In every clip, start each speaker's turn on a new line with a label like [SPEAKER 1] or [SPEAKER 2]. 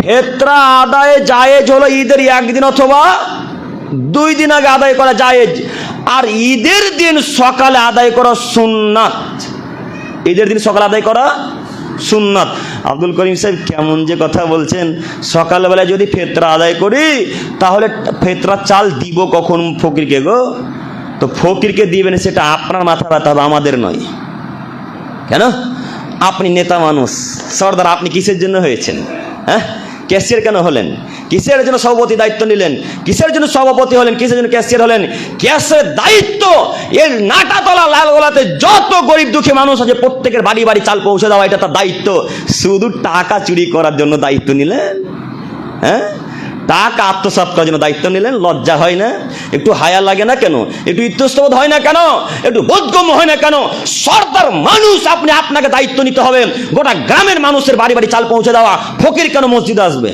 [SPEAKER 1] ফেতরা আদায়ে জায়েজ হলো ঈদের একদিন অথবা 2 দিন আগে আদায় করা জায়েজ, আর ঈদের দিন সকালে আদায় করা সুন্নাত। ঈদের দিন সকালে আদায় করা সুন্নাত। আব্দুল করিম সাহেব কেমন যে কথা বলছেন, সকালবেলায় যদি ফেতরা আদায় করি তাহলে ফেতরা চাল দিব কখন ফকিরকে গো? তো ফকিরকে দিবেন সেটা আপনার মাথা ব্যথা হবে, আমাদের নয়। কেন? আপনি নেতা মানুষ, সর্দার, আপনি কিসের জন্য হয়েছেন? হ্যাঁ, ক্যাশিয়ার কেন হলেন? কিসের জন্য সভাপতি দায়িত্ব নিলেন? কিসের জন্য সভাপতি হলেন? কিসের জন্য ক্যাশিয়ার হলেন? ক্যাশের দায়িত্ব এর নাটাতলা লালগোলাতে যত গরিব দুঃখী মানুষ আছে প্রত্যেকের বাড়ি বাড়ি চাল পৌঁছে দেওয়া, এটা তার দায়িত্ব। শুধু টাকা চুরি করার জন্য দায়িত্ব নিলেন? হ্যাঁ, টাকা আত্মসাৎ করার জন্য দায়িত্ব নিলেন? লজ্জা হয় না? একটু হায়া লাগে না কেন? একটু ইতস্তবোধ হয় না কেন? একটু বোধগম্য হয় না কেন? সর্দার মানুষ আপনি, আপনাকে দায়িত্ব নিতে হবে গোটা গ্রামের মানুষের বাড়ি বাড়ি চাল পৌঁছে দেওয়া। ফকির কেন মসজিদে আসবে?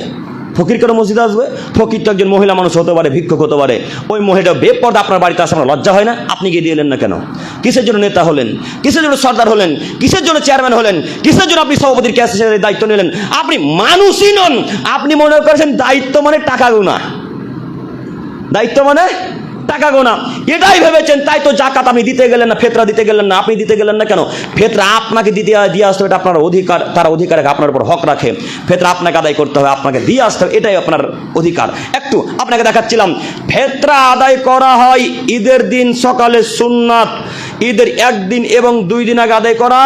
[SPEAKER 1] ফকির কেন মসজিদে আসবে? ফকির তো একজন মহিলা মানুষ হতে পারে, ভিক্ষুক হতে পারে। ওই মহিলা বেপর্দা আপনার বাড়িতে আসে, আপনার লজ্জা হয় না? আপনি গিয়ে দিলেন না কেন? কিসের জন্য নেতা হলেন? কিসের জন্য সর্দার হলেন? কিসের জন্য চেয়ারম্যান হলেন? কিসের জন্য আপনি সভাপতির ক্যাশিয়ারের দায়িত্ব নিলেন? আপনি মানুষই নন। আপনি মনে করেছেন দায়িত্ব মানে টাকা গোনা, দায়িত্ব মানে টাকা গোনা, এটাই ভেবেছেন। তাই তো জাকাত আপনি দিতে গেলেন না, ফেতরা দিতে গেলেন না। আপনি দিতে গেলেন না কেন? ফেতরা আপনাকে দিয়ে আসতে হবে, এটা আপনার অধিকার। তার অধিকার আপনার উপর হক রাখে। ফেতরা আপনাকে আদায় করতে হবে, আপনাকে দিয়ে আসতে হবে, এটাই আপনার অধিকার। একটু আপনাকে দেখাচ্ছিলাম, ফেতরা আদায় করা হয় ঈদের দিন সকালে সুন্নাত, ঈদের 1 দিন এবং 2 দিন আগে আদায় করা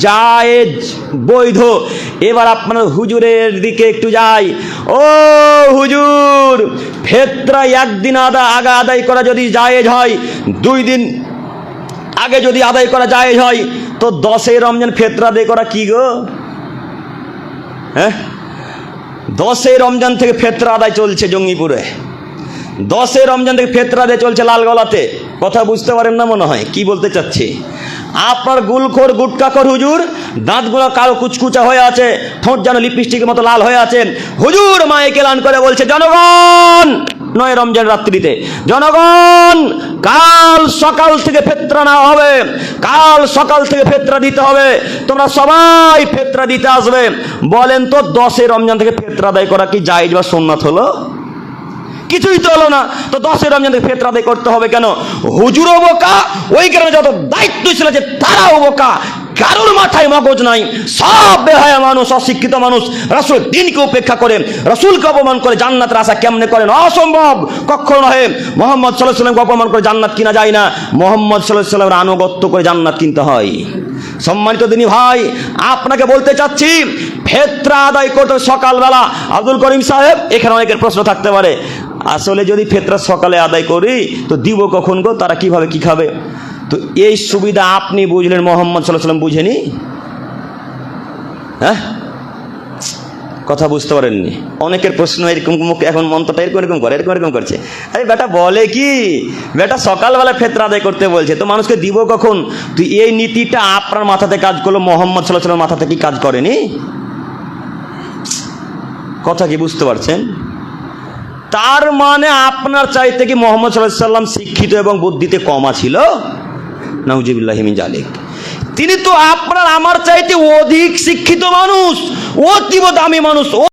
[SPEAKER 1] জায়েজ, বৈধ। এবার আপনার হুজুরের দিকে একটু যাই। ও হুজুর, ফেতরা 1 দিন আগে আদায় করা যদি জায়েজ হয়, 2 দিন আগে যদি আদায় করা জায়েজ হয়, তো 10ই রমজান ফেতরা আদায় করা কি গো? হ্যাঁ, 10ই রমজান থেকে ফেতরা আদায় চলছে জঙ্গিপুরে, 10ই রমজান থেকে ফেতরা আদায় চলছে লালগোলাতে। কথা বুঝতে পারেন না মনে হয় কি বলতে চাচ্ছি। আপনার গুলখোর গুটকাখোর হুজুর, দাঁতগুলো কালো কুচকুচা হয়ে আছে, ঠোঁট যেন লিপস্টিকের মতো লাল হয়ে আছে। হুজুর মাইকে এলান করে বলছে, জনগণ, 9 রমজান রাত্রিতে, জনগণ, কাল সকাল থেকে ফেতরা নেওয়া হবে, কাল সকাল থেকে ফেতরা দিতে হবে, তোমরা সবাই ফেতরা দিতে আসবে। বলেন তো 10ই রমজান থেকে ফেতরা আদায় করা কি জায়েজ বা সুন্নাত হলো? কিছুই তো হলো না। তো 10ই রমজান থেকে ফেতরা আদায় করতে হবে কেন? হুজুরও বোকা, ওই গ্রামে যত দায়িত্ব ছিল যে তারাও বোকা, কারোর মাথায় মগজ নাই, সব বেহায়া মানুষ, অশিক্ষিত মানুষ। রাসূল দিনকে উপেক্ষা করে, রাসূলকে অপমান করে জান্নাতের আশা কেমনে করেন? অসম্ভব, কখনো নয়। মুহাম্মদ সাল্লাল্লাহু আলাইহি ওয়াসাল্লামকে অপমান করে জান্নাত কিনা যায় না, মুহাম্মদ সাল্লাল্লাহু আলাইহি ওয়াসাল্লামের আনুগত্য করে জান্নাত কিনতে হয়। সম্মানিত দিনী ভাই, আপনাকে বলতে চাচ্ছি, ফেতরা আদায় করতে সকালবেলা। আব্দুল করিম সাহেব, এখানে অনেকের প্রশ্ন থাকতে পারে, আসলে যদি ফেতরা সকালে আদায় করি তো দিব কখন গো? তারা কিভাবে কি খাবে? তো এই সুবিধা আপনি বুঝলেন, মুহাম্মদ সাল্লাল্লাহু আলাইহি ওয়াসাল্লাম বুঝেনি? হ্যাঁ, কথা বুঝতে পারেননি। অনেকের প্রশ্ন এরকম, এখন মন্ত্রটা এরকম করে, এরকম করছে। আরে বেটা বলে কি, বেটা সকালবেলা ফেতরা আদায় করতে বলছে, তো মানুষকে দিব কখন? তুই এই নীতিটা আপনার মাথাতে কাজ করলো, মুহাম্মদ সাল্লাল্লাহু আলাইহি ওয়াসাল্লামের মাথাতে কি কাজ করেনি? কথা কি বুঝতে পারছেন? তার মানে আপনার চাইতে কি মুহাম্মদ সাল্লাল্লাহু আলাইহি ওয়াসাল্লাম শিক্ষিত এবং বুদ্ধিতে কম ছিল? নাউজুবিল্লাহি মিন যালিক। তিনি তো আপনার আমার চাইতে অধিক শিক্ষিত মানুষ, অতীব দামি মানুষ।